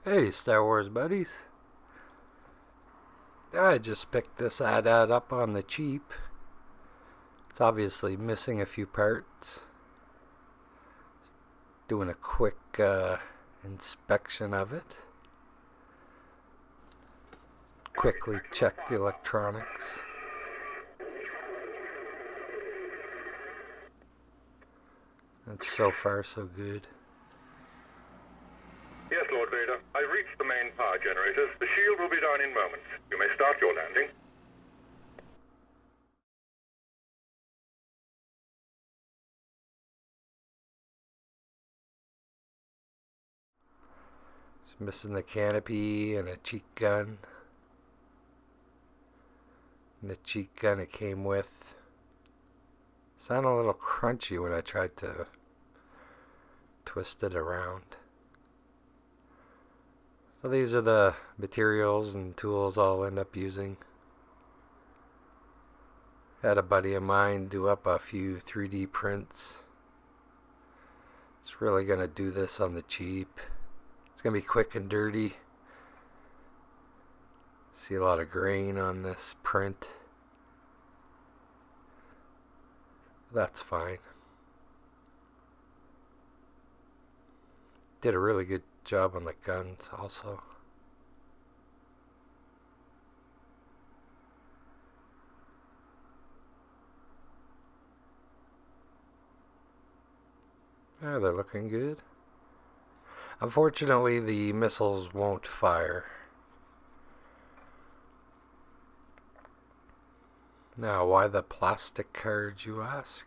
Hey, Star Wars buddies. I just picked this AT up on the cheap. It's obviously missing a few parts. Doing a quick inspection of it. Quickly check the electronics. And so far so good. Yes, Lord Vader. I've reached the main power generators. The shield will be down in moments. You may start your landing. It's missing the canopy and a cheek gun. And the cheek gun it came with sounded a little crunchy when I tried to twist it around. So these are the materials and tools I'll end up using. Had a buddy of mine do up a few 3D prints. It's really going to do this on the cheap. It's going to be quick and dirty. See a lot of grain on this print. That's fine. Did a really good job on the guns also. They're looking good. Unfortunately, the missiles won't fire. Now, why the plastic cards, you ask?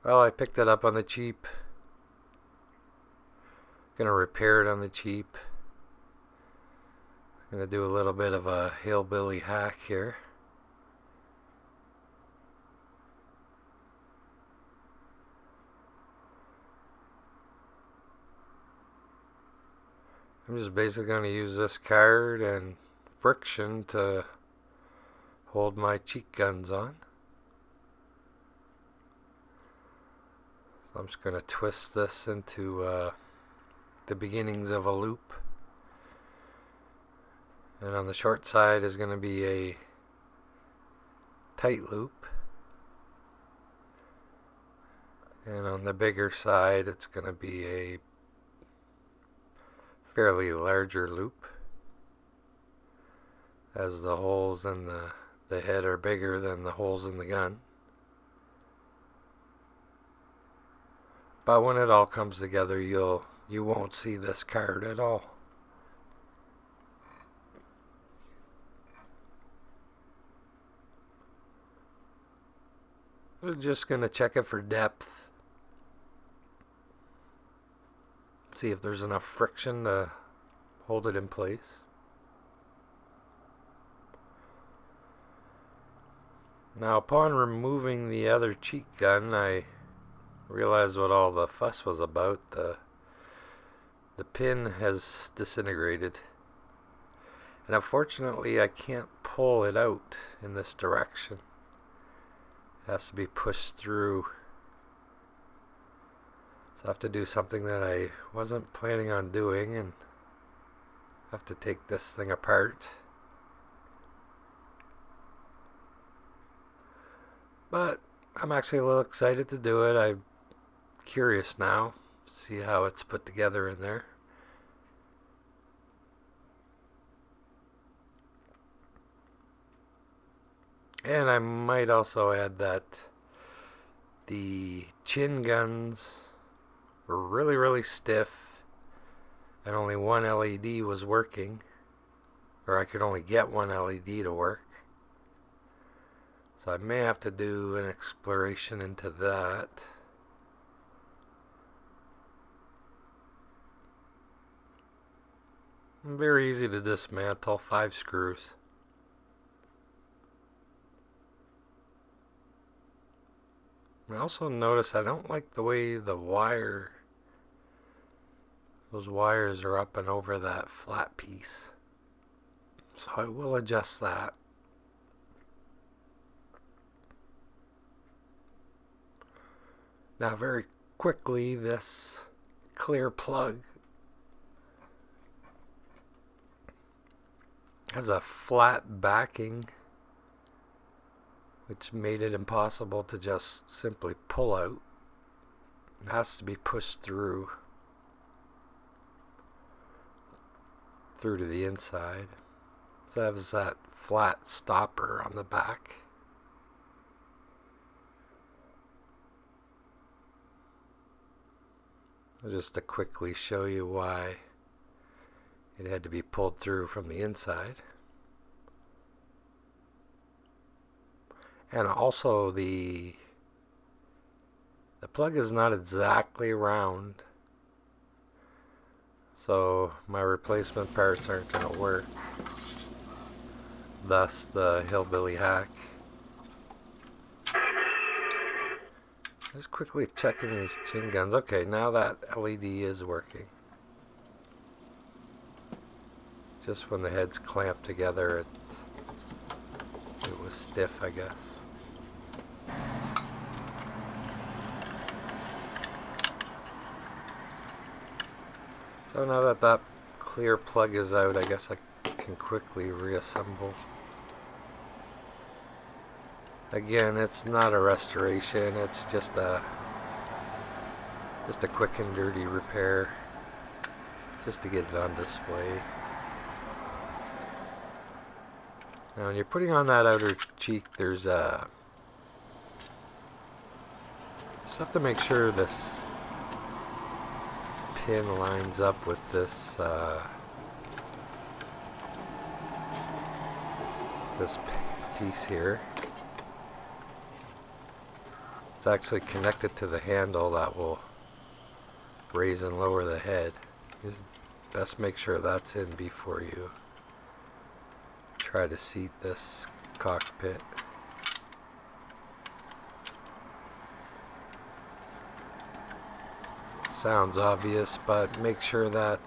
Well, I picked it up on the cheap. Gonna repair it on the cheap. Gonna do a little bit of a hillbilly hack here. I'm just basically going to use this card and friction to hold my cheek guns on. So I'm just going to twist this into the beginnings of a loop. And on the short side is going to be a tight loop. And on the bigger side it's going to be a fairly larger loop, as the holes in the head are bigger than the holes in the gun. But when it all comes together, you won't see this card at all. We're just going to check it for depth. See if there's enough friction to hold it in place. Now, upon removing the other cheek gun, I realized what all the fuss was about. The pin has disintegrated. And unfortunately, I can't pull it out in this direction. It has to be pushed through. So I have to do something that I wasn't planning on doing, and I have to take this thing apart. But I'm actually a little excited to do it. I'm curious now, see how it's put together in there. And I might also add that the chin guns were really stiff, and only one LED was working, or I could only get one LED to work. So I may have to do an exploration into that. Very easy to dismantle, 5 screws. I also notice I don't like the way those wires are up and over that flat piece. So I will adjust that. Now very quickly, this clear plug has a flat backing, which made it impossible to just simply pull out. It has to be pushed through to the inside. So it has that flat stopper on the back. Just to quickly show you why it had to be pulled through from the inside. And also the plug is not exactly round, so my replacement parts aren't going to work. Thus the hillbilly hack. Just quickly checking these chin guns. Okay, now that LED is working. Just when the heads clamped together, it was stiff, I guess. So now that that clear plug is out, I guess I can quickly reassemble. Again, it's not a restoration, it's just a quick and dirty repair, just to get it on display. Now when you're putting on that outer cheek, there's just have to make sure this pin lines up with this this piece here. It's actually connected to the handle that will raise and lower the head. You best make sure that's in before you try to seat this cockpit. Sounds obvious, but make sure that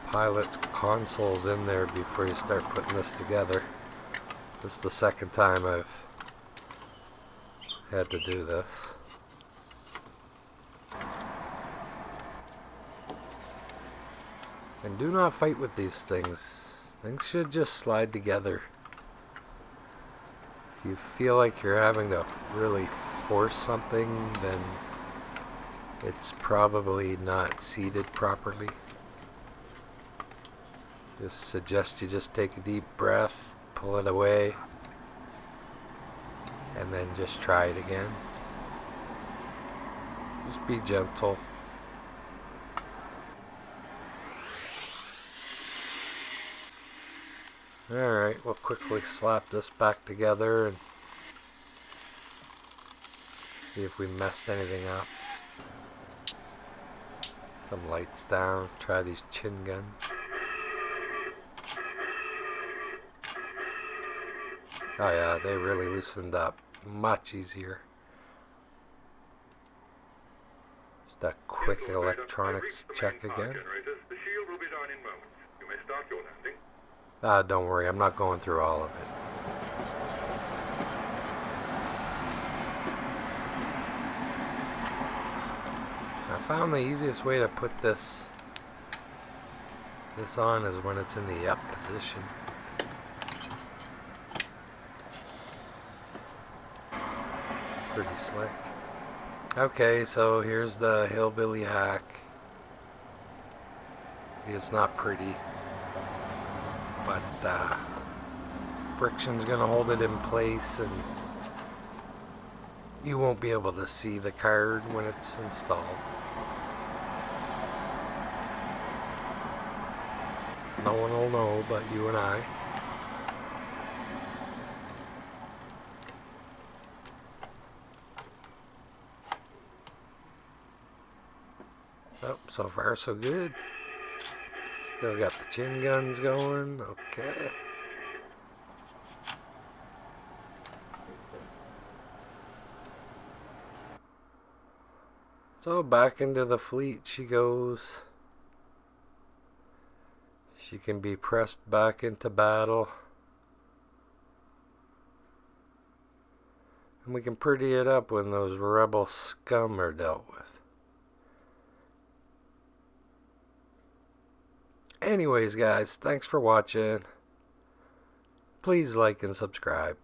pilot's console's in there before you start putting this together. This is the second time I've had to do this. And do not fight with these things. Things should just slide together. If you feel like you're having to really force something, then it's probably not seated properly. Just suggest you just take a deep breath, pull it away, and then just try it again. Just be gentle. Alright, we'll quickly slap this back together and see if we messed anything up. Some lights down, try these chin guns. Oh yeah, they really loosened up. Much easier. Just a quick electronics check again. The shield will be down in moments. You may start your landing. Don't worry, I'm not going through all of it. I found the easiest way to put this on is when it's in the up position. Pretty slick. Okay, so here's the hillbilly hack. It's not pretty, but friction's gonna hold it in place, and you won't be able to see the card when it's installed. No one will know but you and I. Oh, so far so good. Still got the chin guns going. Okay. So back into the fleet she goes. She can be pressed back into battle. And we can pretty it up when those rebel scum are dealt with. Anyways, guys, thanks for watching. Please like and subscribe.